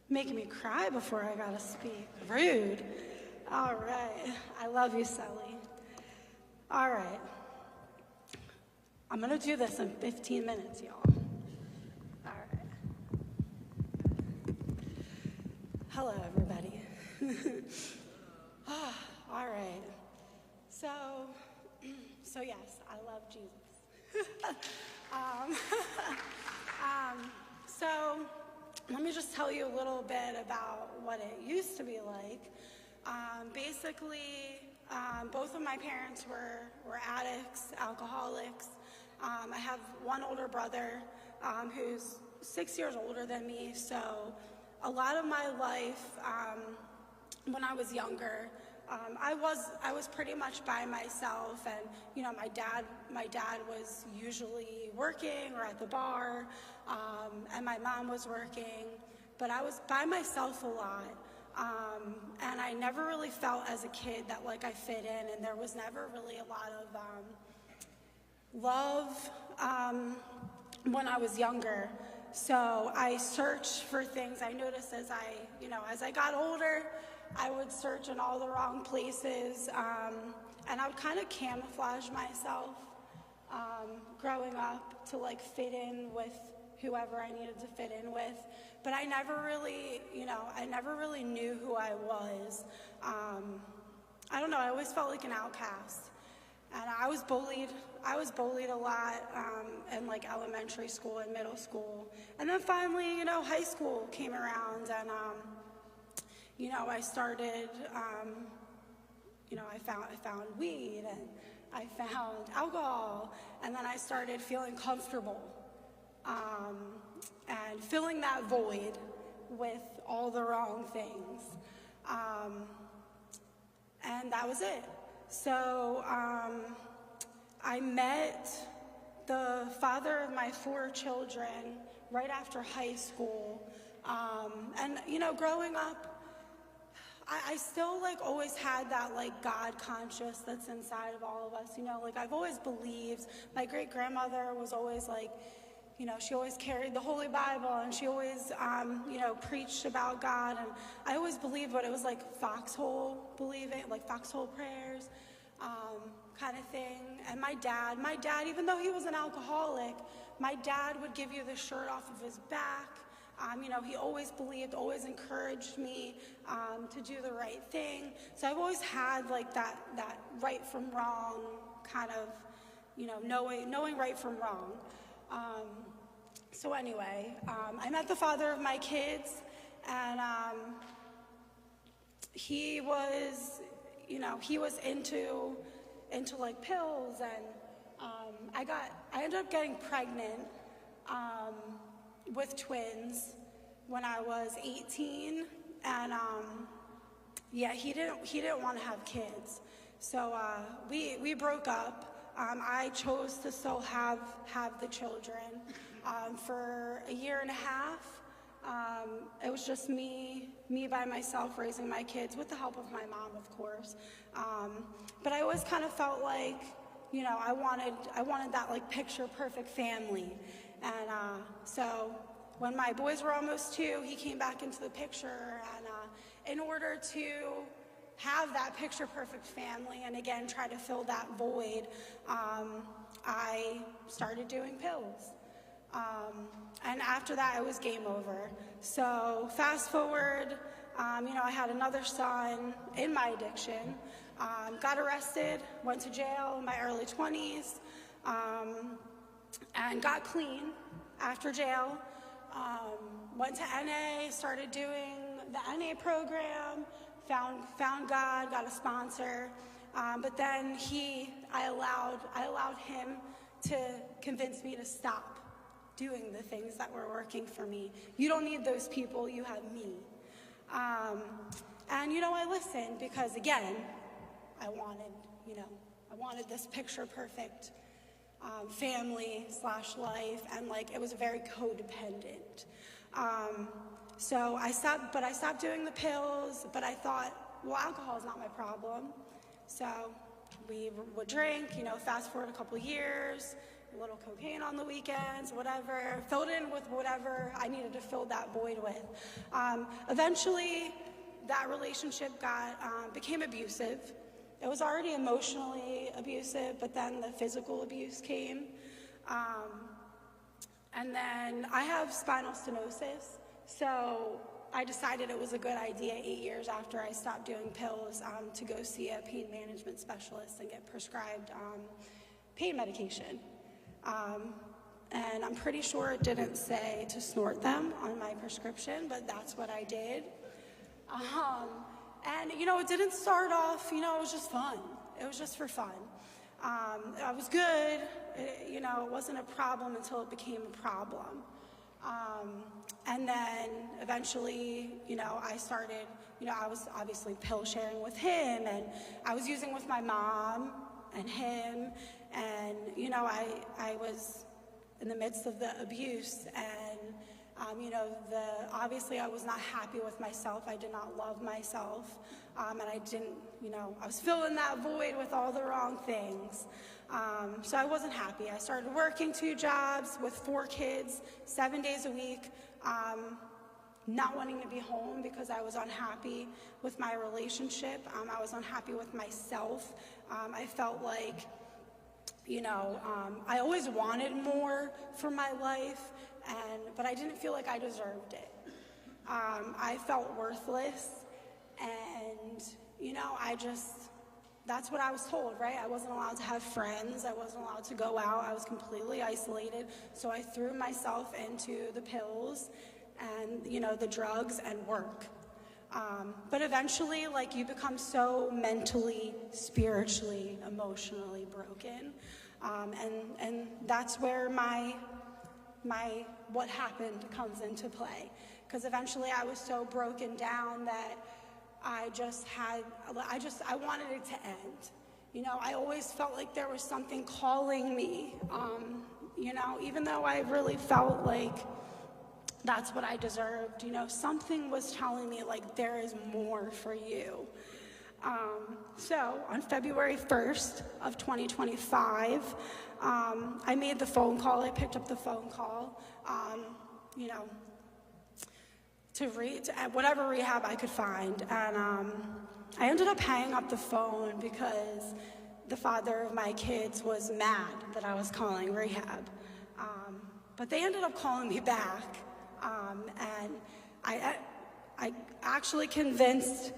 Making me cry before I gotta speak. Rude. All right. I love you, Sally. All right. I'm gonna do this in 15 minutes, y'all. All right. Hello, everybody. All right. So yes, I love Jesus. So let me just tell you a little bit about what it used to be like. Basically, both of my parents were addicts, alcoholics. I have one older brother who's 6 years older than me, so a lot of my life when I was younger, I was pretty much by myself, and my dad was usually working or at the bar, and my mom was working, but I was by myself a lot, and I never really felt as a kid that like I fit in, and there was never really a lot of love when I was younger. So I searched for things. I noticed as I got older, I would search in all the wrong places, and I would kind of camouflage myself growing up to like fit in with whoever I needed to fit in with. But I never really knew who I was. I don't know, I always felt like an outcast. And I was bullied a lot in like elementary school and middle school. And then finally, high school came around, and I started, I found weed, and I found alcohol, and then I started feeling comfortable and filling that void with all the wrong things. And that was it. So I met the father of my 4 children right after high school. And growing up, I still like always had that like God conscious that's inside of all of us. Like I've always believed. My great grandmother was always like, she always carried the Holy Bible, and she always preached about God, and I always believed what it was like foxhole believing, like foxhole prayers kind of thing. And my dad, even though he was an alcoholic, my dad would give you the shirt off of his back. He always believed, always encouraged me to do the right thing. So I've always had like that right from wrong kind of, knowing right from wrong. So anyway, I met the father of my kids, and he was into like pills, and I ended up getting pregnant with twins when I was 18, and he didn't want to have kids, so we broke up. I chose to still have the children for a year and a half. It was just me by myself raising my kids with the help of my mom, of course. But I always kind of felt like, I wanted that like picture perfect family. And so when my boys were almost 2, he came back into the picture, and in order to have that picture perfect family and again try to fill that void, I started doing pills. And after that, it was game over. So fast forward, I had another son in my addiction, got arrested, went to jail in my early 20s, and got clean after jail. Went to NA, started doing the NA program, found God, got a sponsor, but then I allowed him to convince me to stop doing the things that were working for me. You don't need those people, you have me. And I listened because again, I wanted this picture perfect family / life, and like it was very codependent. So I stopped doing the pills, but I thought, well, alcohol is not my problem. So we would drink, fast forward a couple years, a little cocaine on the weekends, whatever, filled in with whatever I needed to fill that void with. Eventually, that relationship became abusive. It was already emotionally abusive, but then the physical abuse came. And then I have spinal stenosis, so I decided it was a good idea 8 years after I stopped doing pills to go see a pain management specialist and get prescribed pain medication. And I'm pretty sure it didn't say to snort them on my prescription, but that's what I did. And, it didn't start off, it was just fun. It was just for fun. I was good. It wasn't a problem until it became a problem. And then eventually, I started, I was obviously pill sharing with him, and I was using with my mom and him, and, I was in the midst of the abuse, and, obviously I was not happy with myself. I did not love myself, and I didn't, I was filling that void with all the wrong things. So I wasn't happy. I started working 2 jobs with 4 kids, 7 days a week, not wanting to be home because I was unhappy with my relationship. I was unhappy with myself. I felt like, I always wanted more for my life, but I didn't feel like I deserved it. I felt worthless, and, that's what I was told, right? I wasn't allowed to have friends. I wasn't allowed to go out. I was completely isolated. So I threw myself into the pills and, the drugs and work. But eventually, you become so mentally, spiritually, emotionally broken. And that's where my what happened comes into play. Because eventually I was so broken down that I wanted it to end. I always felt like there was something calling me, even though I really felt like that's what I deserved. Something was telling me, there is more for you. So on February 1st of 2025, I made the phone call. I picked up the phone call, to whatever rehab I could find. And I ended up hanging up the phone because the father of my kids was mad that I was calling rehab. But they ended up calling me back. And I actually convinced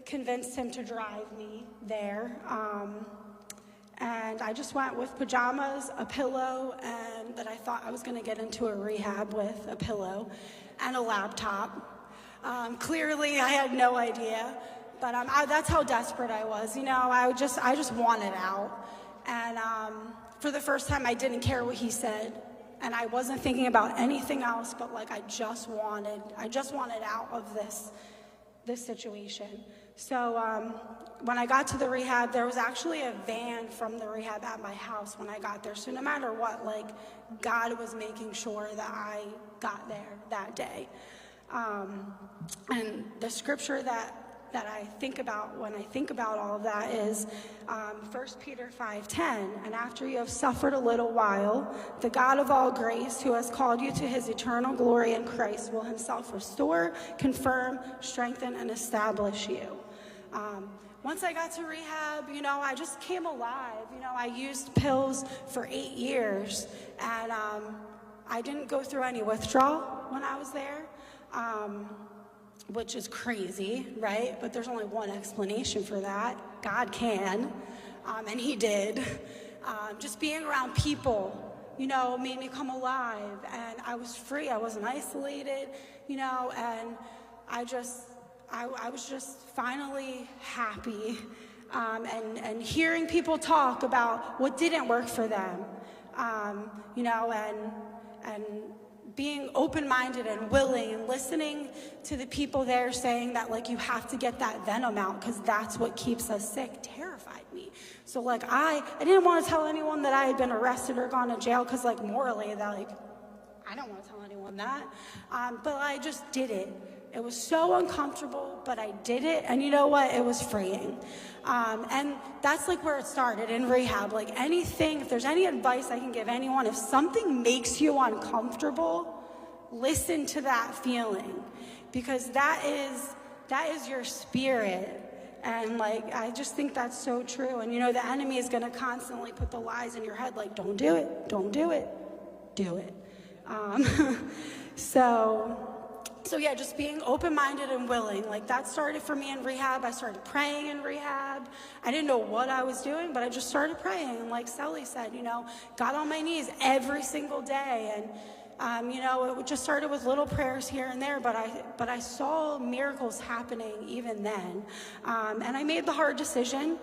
him to drive me there. And I just went with pajamas, a pillow, and that I thought I was going to get into a rehab with a pillow and a laptop. Clearly, I had no idea, but that's how desperate I was. I just wanted out. And for the first time, I didn't care what he said, and I wasn't thinking about anything else. But I just wanted out of this situation. So when I got to the rehab, there was actually a van from the rehab at my house when I got there. So no matter what, God was making sure that I got there that day. And the scripture that I think about when I think about all of that is 1 Peter 5:10. And after you have suffered a little while, the God of all grace, who has called you to his eternal glory in Christ, will himself restore, confirm, strengthen, and establish you. Once I got to rehab, I just came alive. I used pills for 8 years, and I didn't go through any withdrawal when I was there, which is crazy, right? But there's only one explanation for that. God can, and he did. Just being around people, made me come alive, and I was free. I wasn't isolated, and I was just finally happy, and hearing people talk about what didn't work for them, and being open-minded and willing and listening to the people there saying that you have to get that venom out because that's what keeps us sick terrified me. So I didn't want to tell anyone that I had been arrested or gone to jail because morally I don't want to tell anyone that. But I just did it. It was so uncomfortable, but I did it. And you know what? It was freeing. And that's like where it started in rehab. Like anything, if there's any advice I can give anyone, if something makes you uncomfortable, listen to that feeling, because that is your spirit. And like, I just think that's so true. And you know, the enemy is going to constantly put the lies in your head, like, don't do it, don't do it, do it. So yeah, just being open-minded and willing. Like that started for me in rehab. I started praying in rehab. I didn't know what I was doing, but I just started praying. And like Sally said, you know, got on my knees every single day. And, you know, it just started with little prayers here and there, but I saw miracles happening even then. And I made the hard decision.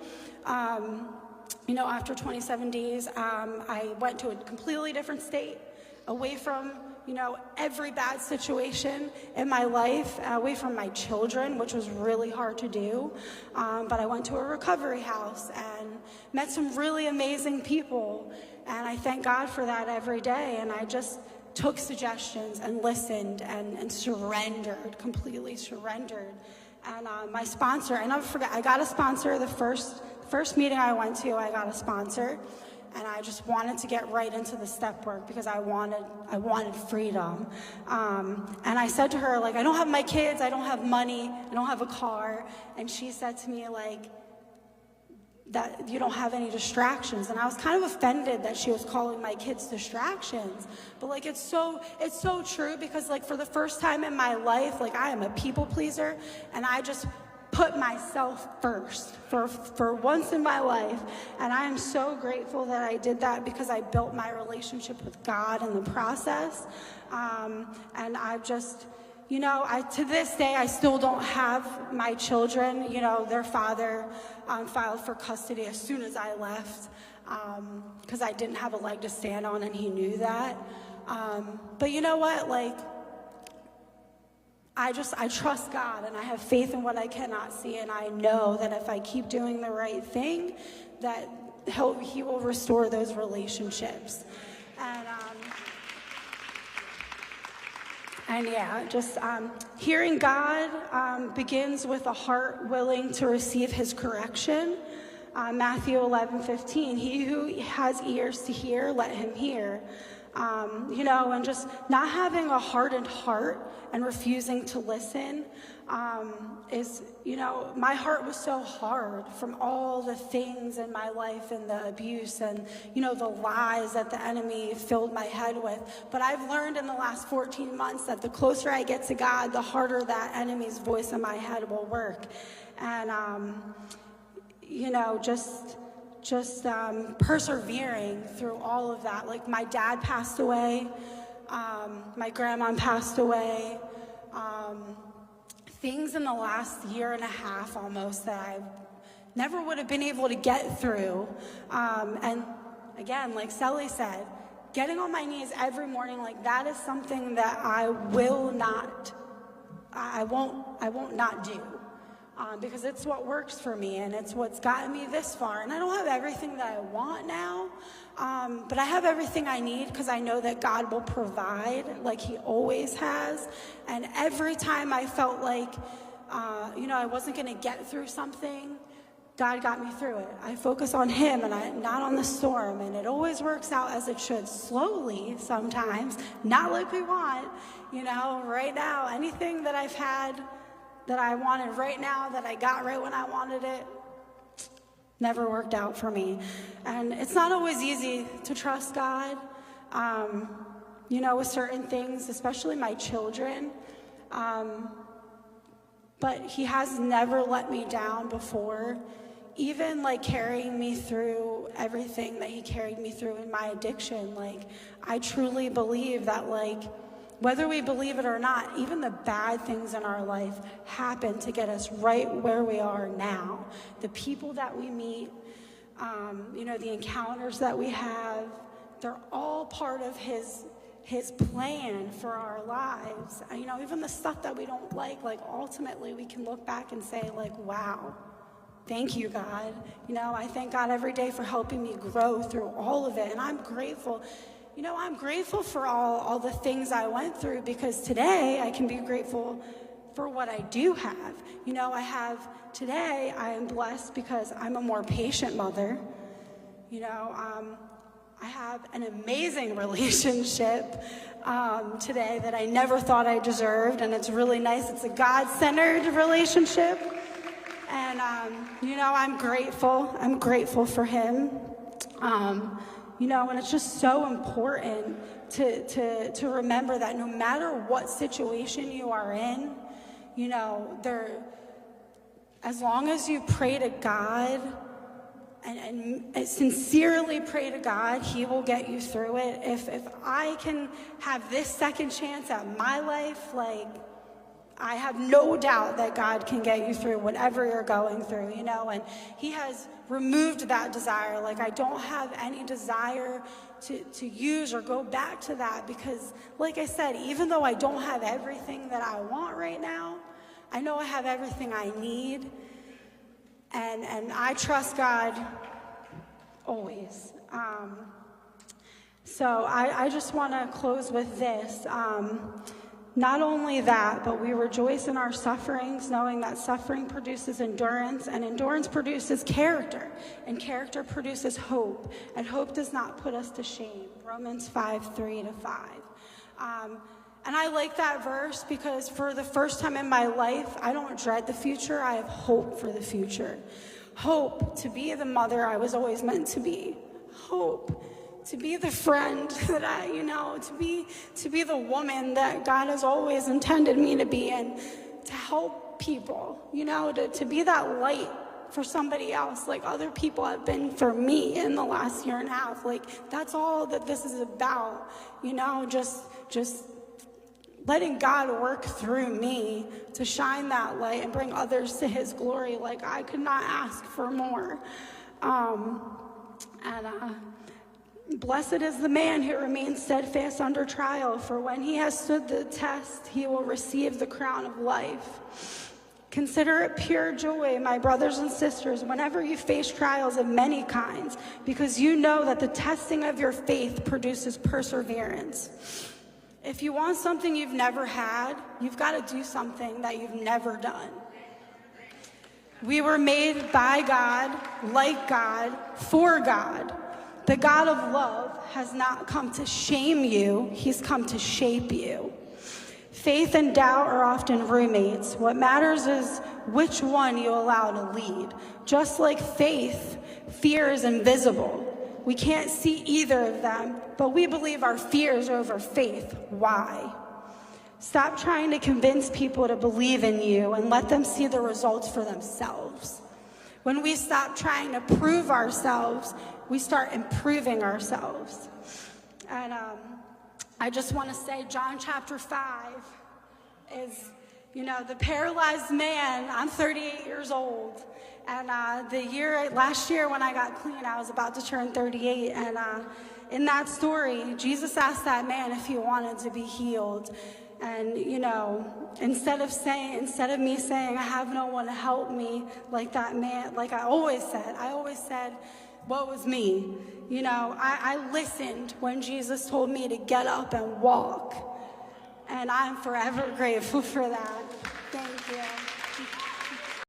You know, after 27 days, I went to a completely different state, away from, you know, every bad situation in my life, away from my children, which was really hard to do. But I went to a recovery house and met some really amazing people. And I thank God for that every day. And I just took suggestions and listened and surrendered, completely surrendered. And my sponsor, and I'll forget, I got a sponsor the first meeting I went to, I got a sponsor. And I just wanted to get right into the step work because I wanted freedom. And I said to her, like, I don't have my kids, I don't have money, I don't have a car. And she said to me, like, that you don't have any distractions. And I was kind of offended that she was calling my kids distractions. But like, it's so true, because like for the first time in my life, like I am a people pleaser, and I just put myself first for once in my life. And I am so grateful that I did that, because I built my relationship with God in the process. And I've just, you know, to this day, I still don't have my children. You know, their father filed for custody as soon as I left, because I didn't have a leg to stand on, and he knew that. But you know what, like, I trust God, and I have faith in what I cannot see, and I know that if I keep doing the right thing, that he will restore those relationships. And yeah, just hearing God begins with a heart willing to receive his correction. Matthew 11:15, he who has ears to hear, let him hear. You know, and just not having a hardened heart and refusing to listen is, you know, my heart was so hard from all the things in my life and the abuse and, you know, the lies that the enemy filled my head with. But I've learned in the last 14 months that the closer I get to God, the harder that enemy's voice in my head will work. And, you know, just persevering through all of that. Like my dad passed away, my grandma passed away, things in the last year and a half almost that I never would have been able to get through. And again, like Sally said, getting on my knees every morning, like that is something that I won't not do. Because it's what works for me, and it's what's gotten me this far. And I don't have everything that I want now, but I have everything I need, because I know that God will provide, like he always has. And every time I felt like, you know, I wasn't going to get through something, God got me through it. I focus on him and not on the storm, and it always works out as it should, slowly sometimes, not like we want. You know, right now, anything that I've had that I wanted right now, that I got right when I wanted it, never worked out for me. And it's not always easy to trust God, you know, with certain things, especially my children. But he has never let me down before, even like carrying me through everything that he carried me through in my addiction. Like, I truly believe that, like, whether we believe it or not, even the bad things in our life happen to get us right where we are now. The people that we meet, you know, the encounters that we have, they're all part of his plan for our lives. You know, even the stuff that we don't like ultimately we can look back and say, like, wow, thank you, God. You know, I thank God every day for helping me grow through all of it, and I'm grateful. you know, I'm grateful for all the things I went through, because today I can be grateful for what I do have. You know, today I am blessed because I'm a more patient mother. You know, I have an amazing relationship today that I never thought I deserved, and it's really nice. It's a God-centered relationship, and you know, I'm grateful. I'm grateful for him. You know, and it's just so important to remember that no matter what situation you are in, you know, as long as you pray to God and sincerely pray to God, he will get you through it. If I can have this second chance at my life, like, I have no doubt that God can get you through whatever you're going through, you know, and he has removed that desire. Like, I don't have any desire to use or go back to that, because, like I said, even though I don't have everything that I want right now, I know I have everything I need, and I trust God always. So I just want to close with this. Not only that, but we rejoice in our sufferings, knowing that suffering produces endurance, and endurance produces character, and character produces hope, and hope does not put us to shame. Romans 5:3-5. And I like that verse because for the first time in my life, I don't dread the future. I have hope for the future. Hope to be the mother I was always meant to be. Hope to be the friend that to be the woman that God has always intended me to be, and to help people, to be that light for somebody else, like other people have been for me in the last year and a half. Like, that's all that this is about, just letting God work through me to shine that light and bring others to his glory. Like, I could not ask for more. Blessed is the man who remains steadfast under trial, for when he has stood the test, he will receive the crown of life. Consider it pure joy, my brothers and sisters, whenever you face trials of many kinds, because you know that the testing of your faith produces perseverance. If you want something you've never had, you've got to do something that you've never done. We were made by God, like God, for God. The God of love has not come to shame you, he's come to shape you. Faith and doubt are often roommates. What matters is which one you allow to lead. Just like faith, fear is invisible. We can't see either of them, but we believe our fears over faith. Why? Stop trying to convince people to believe in you and let them see the results for themselves. When we stop trying to prove ourselves, we start improving ourselves. And I just want to say, John chapter 5 is, the paralyzed man. I'm 38 years old. And last year when I got clean, I was about to turn 38. And in that story, Jesus asked that man if he wanted to be healed. And, instead of me saying, I have no one to help me, like that man, like I always said, what was me? I listened when Jesus told me to get up and walk. And I'm forever grateful for that.